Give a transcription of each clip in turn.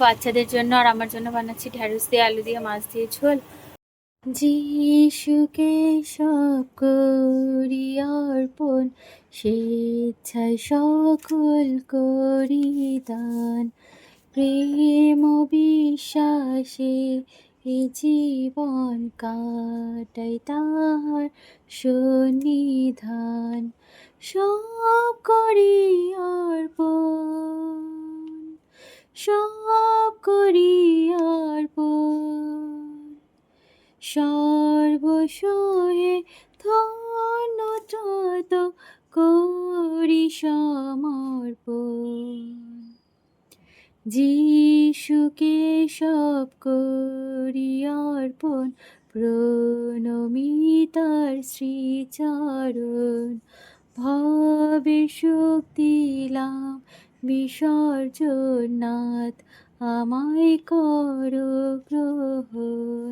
বাচ্চাদের জন্য আর আমার জন্য বানাচ্ছি ঢ্যাঁড়স দিয়ে আলু দিয়ে মাছ দিয়ে ঝোল। যিশুকে সব করি অর্পণ, স্বেচ্ছায় সকল করি দান। প্রেম ও বিশ্বাসে এ জীবন কাটাই তাহার সন্নিধান। সব করি অর্পণ, সব করি অর্পণ, সর্বসহে ধন্য যত করি সমর্পণ। যিশুকে সব করি অর্পণ, প্রণমি তার শ্রীচরণ। ভবের শক্তি লাভ বিসর্জন, নাথ আমায় করো গ্রহণ।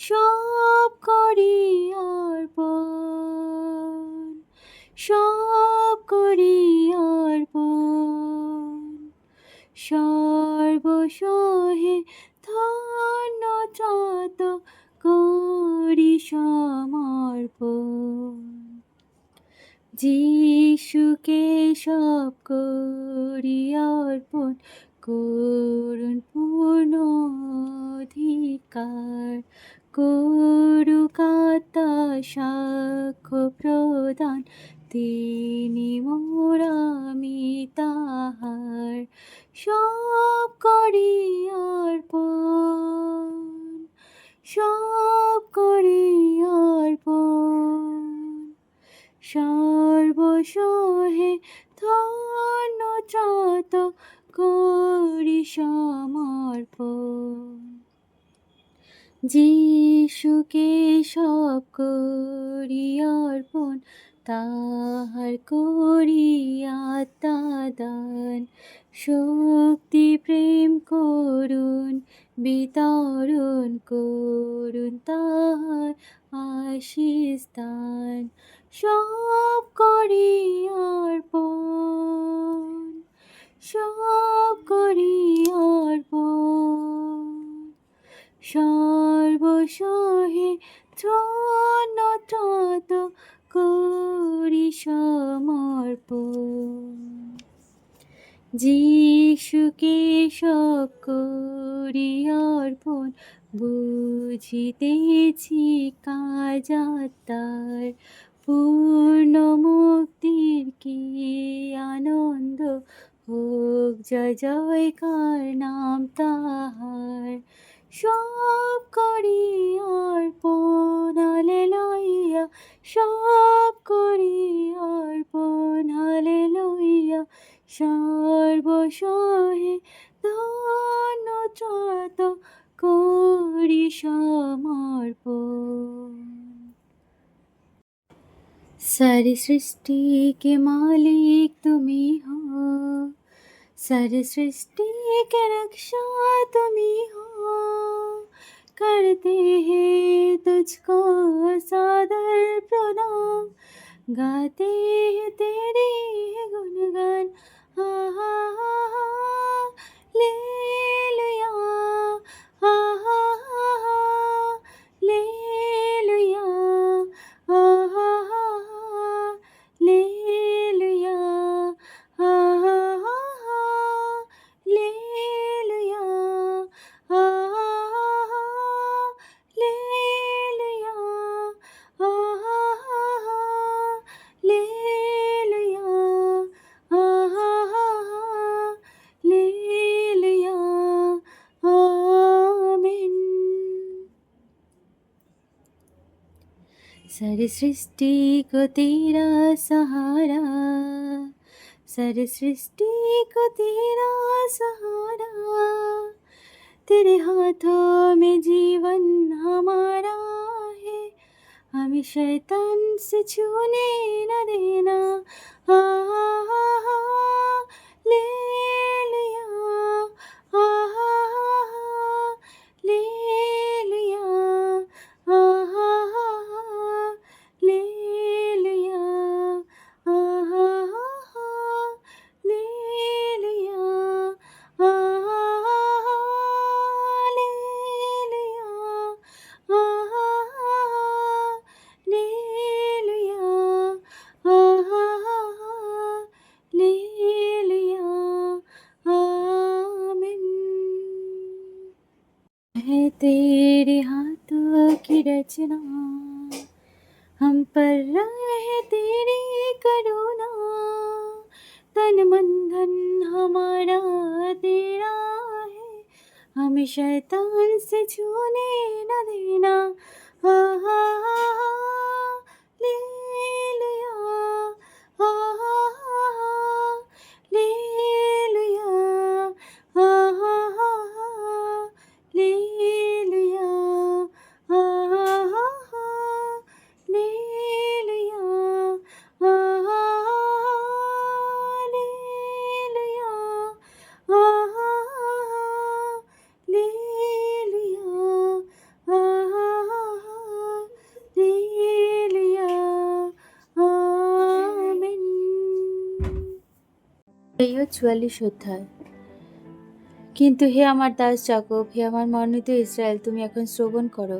সব করি অর্পণ, সব করি অর্পণ, সর্বসহে ধন্য যত করি সমর্পণ। যিশুকে সব করি অর্পণ, করুণ পূর্ণ অধিকার। করুক আত্মা সাক্ষ্য প্রদান, তিনি মোর আমি তাহার। সব করি অর্পণ, সব করি অর্পণ, সর্বসহে ধন্য যত করি সমর্পণ। যিশুকে সব করি অর্পণ, তাহার করি আত্মাদান। শক্তি প্রেম করুন বিতরণ, করুন তাহার আশীষ দান। সব করি অর্পণ, সব করি অর্পণ, সর্বসহে ধন্য যত করি সমর্পণ। যিশুকে সব করি অর্পণ, বুঝিতেছি কাজ আত্মার। পূর্ণ মুক্তির কি আনন্দ, হোক জয় জয়কার নাম তাহার। সব করি অর্পণ, হালেলুয়া, সব করি অর্পণ, হালেলুয়া। সর্বসহে ধন্য যত করি সমর্পণ। सारी सृष्टि के मालिक तुम्ही हो, सारी सृष्टि के रक्षा तुम्ही हो। करते हैं तुझको सादर प्रणाम, गाते हैं तेरी गुणगान। हा हा हा हा, लेलुया, हा हा हा हा, लेलुया, हा हा हा हा, लेलुया, हा हा हा हा, लेलुया, हा हा हा, लेलुया, हा हा हा, लेलुया, हा हा हा, लेलुया, आमीन। सारी सृष्टि को तेरा सहारा, सारी सृष्टि को तेरा सहारा। तेरे हाथों में जीवन हमारा है, हमें शैतान से छूने न देना। हा हा हा हा, लेलुया, हा हा हा हा, लेलुया, हा हा हा हा, लेलुया, हा हा हा हा, लेलुया, हा हा हा हा, रचना। हम पर रहे तेरी करुणा, तन मन धन हमारा तेरा है, हमें शैतान से छूने न देना। हा हा हा हा, ले लिया, हा हा हा हा, ले लिया, हा हा हा हा, ले लिया, हा हा हा हा, ले लिया, हा हा हा हा, ले लिया, हा हा हा हा, ले लिया, हा हा हा हा, ले लिया। আমিন। এই ৪৪ অধ্যায়। কিন্তু হে আমার দাস যাকব, হে আমার মনোনীত ইসরায়েল, তুমি এখন শ্রবণ করো।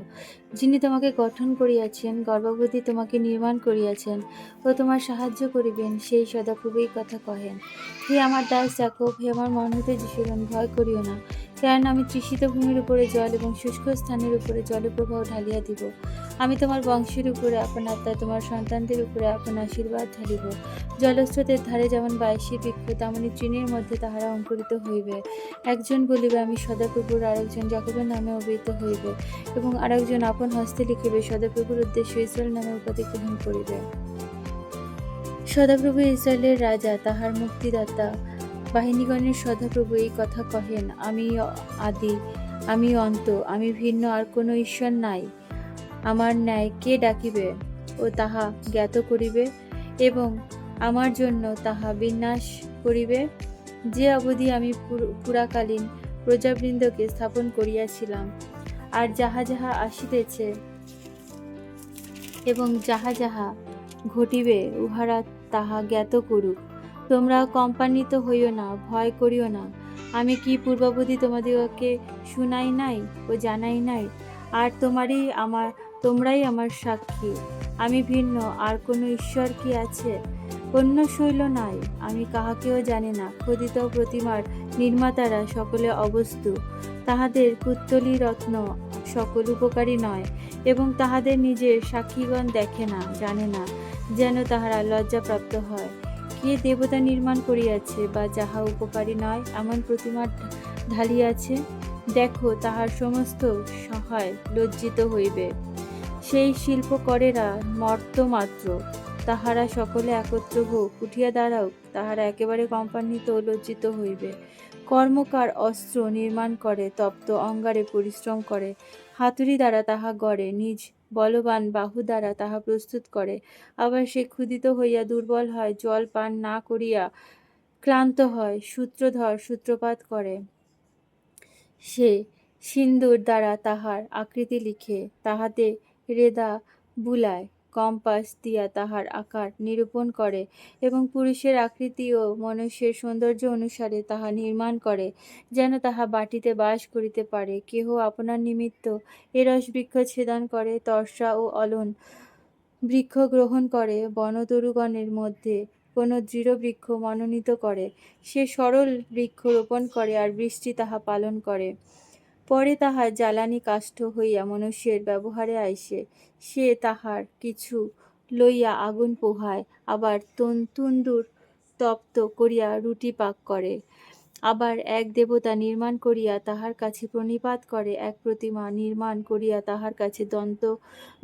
যিনি তোমাকে গঠন করিয়াছেন, গর্ভবতী তোমাকে নির্মাণ করিয়াছেন ও তোমার সাহায্য করিবেন, সেই সদাপ্রভু এই কথা কহেন। হে আমার দাস যাকব, হে আমার মনোনীত যীশুগণ, ভয় করিও না, কারণ আমি তৃষিত ভূমির উপরে জল এবং শুষ্ক স্থানের উপরে জলপ্রবাহ ঢালিয়া দিব। আমি তোমার বংশের উপরে আপন আত্মায় তোমার সন্তানদের উপরে আপন আশীর্বাদ ঢালিব। জলস্রোতের ধারে যেমন বায়সীর বৃক্ষ, তেমনি তৃণের মধ্যে তাহারা অঙ্কুরিত হইবে। একজন বলিবে আমি সদাপ্রভুর, আরেকজন যাকবের নামে অভিহিত হইবে, এবং আরেকজন আপন হস্তে লিখিবে, সদাপ্রভুর উদ্দেশ্য ইসরায়েল নামে উপাধি গ্রহণ করিবে। সদাপ্রভু ইসরায়েলের রাজা, তাহার মুক্তিদাতা, বাহিনীগণের সদাপ্রভু এই কথা কহেন, আমি আদি, আমি অন্ত, আমি ভিন্ন, আর কোনো ঈশ্বর নাই। আমার ন্যায় কে ডাকিবে ও তাহা জ্ঞাত করিবে, এবং আমার জন্য তাহা বিন্যাস করিবে? যে অবধি আমি পুরাকালীন প্রজাবৃন্দকে স্থাপন করিয়াছিলাম, আর যাহা যাহা আসিতেছে এবং যাহা যাহা ঘটিবে, উহারা তাহা জ্ঞাত করুক। তোমরা কম্পান্বিত হইও না, ভয় করিও না। আমি কি পূর্বাবধি তোমাদিগকে শুনাই নাই ও জানাই নাই? আর তোমরাই আমার সাক্ষী। আমি ভিন্ন, আর কোনো ঈশ্বর কি আছে? অন্য শৈল নাই, আমি কাহাকেও জানি না। খোদিত প্রতিমার নির্মাতারা সকলে অবস্তু, তাহাদের পুত্তলি রত্ন সকল উপকারী নয়, এবং তাহাদের নিজের সাক্ষীগণ দেখে না, জানে না, যেন তাহারা লজ্জাপ্রাপ্ত হয়। কে দেবতা নির্মাণ করিয়াছে, বা যাহা উপকারী নয় এমন প্রতিমা ঢালিয়াছে? দেখো, তাহার সমস্ত সহায় লজ্জিত হইবে। সেই শিল্পকরেরা মর্ত্যমাত্র, তাহারা সকলে একত্র হোক, উঠিয়া দাঁড়াও, তাহারা একেবারে কম্পান্বিত ও লজ্জিত হইবে। কর্মকার অস্ত্র নির্মাণ করে, তপ্ত অঙ্গারে পরিশ্রম করে, হাতুড়ি দ্বারা তাহা গড়ে, নিজ বলবান বাহু দ্বারা তাহা প্রস্তুত করে। আবার সে ক্ষুধিত হইয়া দুর্বল হয়, জল পান না করিয়া ক্লান্ত হয়, সূত্রধর সূত্রপাত করে। সে সিন্দুর দ্বারা তাহার আকৃতি লিখে, তাহাতে রেদা বুলায়, কম্পাস দিয়া তাহার আকার নিরূপণ করে, এবং পুরুষের আকৃতি ও মনুষ্যের সৌন্দর্য অনুসারে তাহা নির্মাণ করে, যেন তাহা বাটিতে বাস করিতে পারে। কেহ আপনার নিমিত্ত এরস বৃক্ষ ছেদন করে, তর্ষা ও অলন বৃক্ষ গ্রহণ করে, বনতরুগণের মধ্যে কোন দৃঢ় বৃক্ষ মনোনীত করে। সে সরল বৃক্ষ রোপণ করে, আর বৃষ্টি তাহা পালন করে। পরে তাহার জ্বালানি কাষ্ঠ হইয়া মনুষ্যের ব্যবহারে আইসে। সে তাহার কিছু লইয়া আগুন পোহায়, আবার তন্দুর তপ্ত করিয়া রুটি পাক করে। আবার এক দেবতা নির্মাণ করিয়া তাহার কাছে প্রণিপাত করে, এক প্রতিমা নির্মাণ করিয়া তাহার কাছে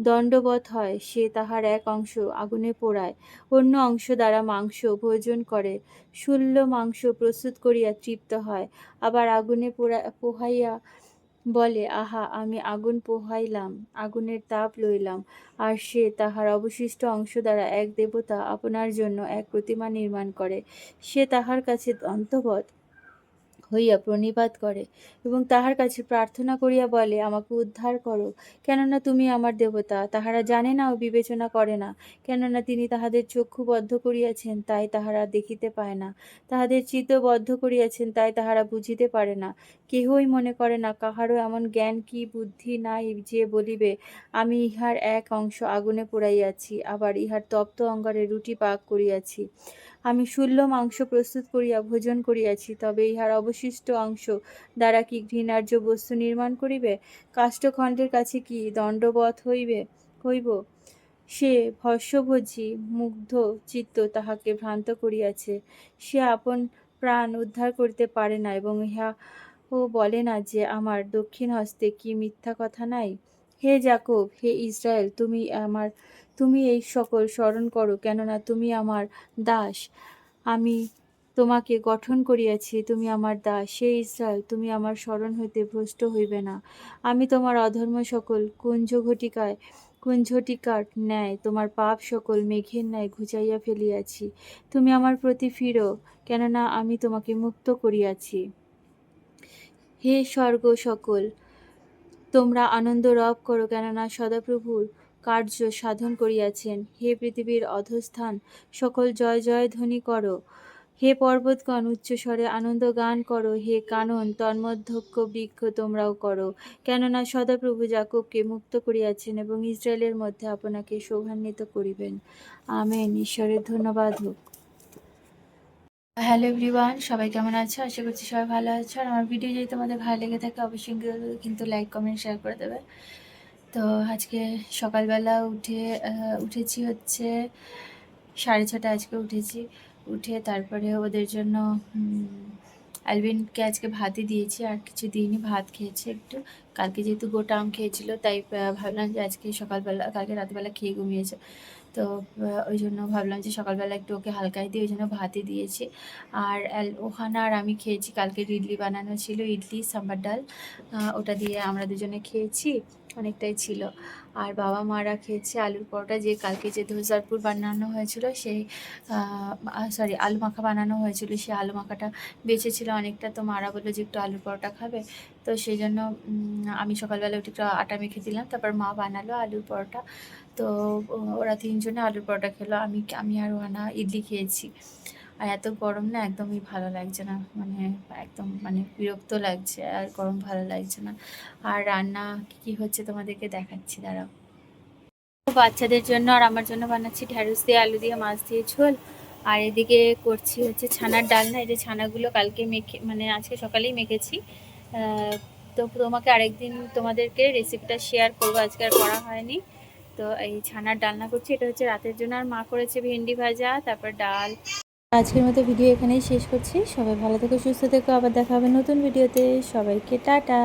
দণ্ডবৎ হয়। সে তাহার এক অংশ আগুনে পোড়ায়, অন্য অংশ দ্বারা মাংস ভোজন করে, শূন্য মাংস প্রস্তুত করিয়া তৃপ্ত হয়। আবার আগুনে পোহাইয়া বলে, আহা, আমি আগুন পোহাইলাম, আগুনের তাপ লইলাম। আর সে তাহার অবশিষ্ট অংশ দ্বারা এক দেবতা আপনার জন্য এক প্রতিমা নির্মাণ করে। সে তাহার কাছে দণ্ডবৎ হইয়া প্রণিপাত করে, এবং তাহার কাছে প্রার্থনা করিয়া বলে, আমাকে উদ্ধার করো, কেননা তুমি আমার দেবতা। তাহারা জানে না ও বিবেচনা করে না, কেননা তিনি তাহাদের চক্ষু বদ্ধ করিয়াছেন, তাই তাহারা দেখিতে পায় না, তাহাদের চিত্ত বদ্ধ করিয়াছেন, তাই তাহারা বুঝিতে পারে না। কেহই মনে করে না, কাহারও এমন জ্ঞান কি বুদ্ধি নাই যে বলিবে, আমি ইহার এক অংশ আগুনে পোড়াইয়াছি, আবার ইহার তপ্ত অঙ্গারে রুটি পাক করিয়াছি। আমি শূন্য মাংস প্রস্তুত করিয়া ভোজন করিয়াছি, তবে ইহার অবশিষ্ট অংশ দ্বারা কি ঘৃণার্য বস্তু নির্মাণ করিবে? কাষ্ঠখণ্ডের কাছে কি দণ্ডবৎ হইব? সে ভস্মভোজী মুগ্ধ চিত্ত তাহাকে ভ্রান্ত করিয়াছে। সে আপন প্রাণ উদ্ধার করিতে পারে না, এবং ও বলে না যে আমার দক্ষিণ হস্তে কি মিথ্যা কথা নাই? হে যাকব, হে ইসরায়েল, তুমি এই সকল স্মরণ করো, কেননা তুমি আমার দাস। আমি তোমাকে গঠন করিয়াছি, তুমি আমার দাস। হে ইসরায়েল, তুমি আমার স্মরণ হইতে ভ্রষ্ট হইবে না। আমি তোমার অধর্ম সকল কুঞ্ঝটিকার ন্যায়, তোমার পাপ সকল মেঘের ন্যায় ঘুচাইয়া ফেলিয়াছি। তুমি আমার প্রতি ফিরো, কেননা আমি তোমাকে মুক্ত করিয়াছি। হে স্বর্গ সকল, তোমরা আনন্দ রব করো, কেননা সদাপ্রভুর কার্য সাধন করিয়াছেন। হে পৃথিবীর অধস্থান সকল, জয় জয় ধ্বনি করো। হে পর্বতগণ, উচ্চস্বরে আনন্দ গান করো। হে কানন তন্মধ্যক্ষ বৃক্ষ, তোমরাও করো, কেননা সদাপ্রভু যাকবকে মুক্ত করিয়াছেন এবং ইসরায়েলের মধ্যে আপনাকে শোভান্বিত করিবেন। আমেন। ঈশ্বরের ধন্যবাদ হোক। হ্যালো এভরিওয়ান, সবাই কেমন আছো? আশা করছি সবাই ভালো আছো। আর আমার ভিডিও যদি তোমাদের ভালো লেগে থাকে অবশ্যই কিন্তু লাইক কমেন্ট শেয়ার করে দেবে। তো আজকে সকালবেলা উঠেছি হচ্ছে 6:30 আজকে উঠে তারপরে ওদের জন্য অ্যালভিনকে আজকে ভাতই দিয়েছি, আর কিছু দিইনি, ভাত খেয়েছে একটু। কালকে যেহেতু গোটা আম খেয়েছিল, তাই ভাবলাম যে আজকে কালকে রাতেবেলা খেয়ে ঘুমিয়েছে, তো ওই জন্য ভাবলাম যে সকালবেলা একটু ওকে হালকাই দিই, ওই জন্য ভাতই দিয়েছি। আর ওখানে আর আমি খেয়েছি, কালকের ইডলি বানানো ছিল, ইডলি সাম্বার ডাল, ওটা দিয়ে আমরা দুজনে খেয়েছি, অনেকটাই ছিল। আর বাবা মারা খেয়েছে আলুর পরোটা, যে কালকে যে ধোসারপুর বানানো হয়েছিল সেই আলু মাখা বানানো হয়েছিল, সেই আলু মাখাটা বেঁচে ছিল অনেকটা, তো মারা বললো যে একটু আলুর পরোটা খাবে, তো সেই জন্য আমি সকালবেলা উঠে একটু আটা মেখে দিলাম, তারপর মা বানালো আলুর পরোটা। তো ওরা তিনজনে আলুর পরোটা খেলো, আমি আর ওহানা ইডলি খেয়েছি। আর এত গরম না, একদমই ভালো লাগছে না, মানে একদম মানে বিরক্ত লাগছে, আর গরম ভালো লাগছে না। আর রান্না কী হচ্ছে তোমাদেরকে দেখাচ্ছি, দাঁড়াও। বাচ্চাদের জন্য আর আমার জন্য বানাচ্ছি ঢ্যাঁড়স দিয়ে আলু দিয়ে মাছ দিয়ে ঝোল, আর এদিকে করছি হচ্ছে ছানার ডালনা। এই যে ছানাগুলো কালকে মানে আজকে সকালেই মেখেছি, তো তোমাকে আরেকদিন তোমাদেরকে রেসিপিটা শেয়ার করবো, আজকে আর করা হয়নি। তো এই ছানার ডালনা করছি, এটা হচ্ছে রাতের জন্য। আর মা করেছে ভেন্ডি ভাজা, তারপর ডাল। আজকের মতো ভিডিও এখানেই শেষ করছি। সবাই ভালো থেকো, সুস্থ থেকো, আবার দেখা হবে নতুন ভিডিওতে। সবাইকে টাটা।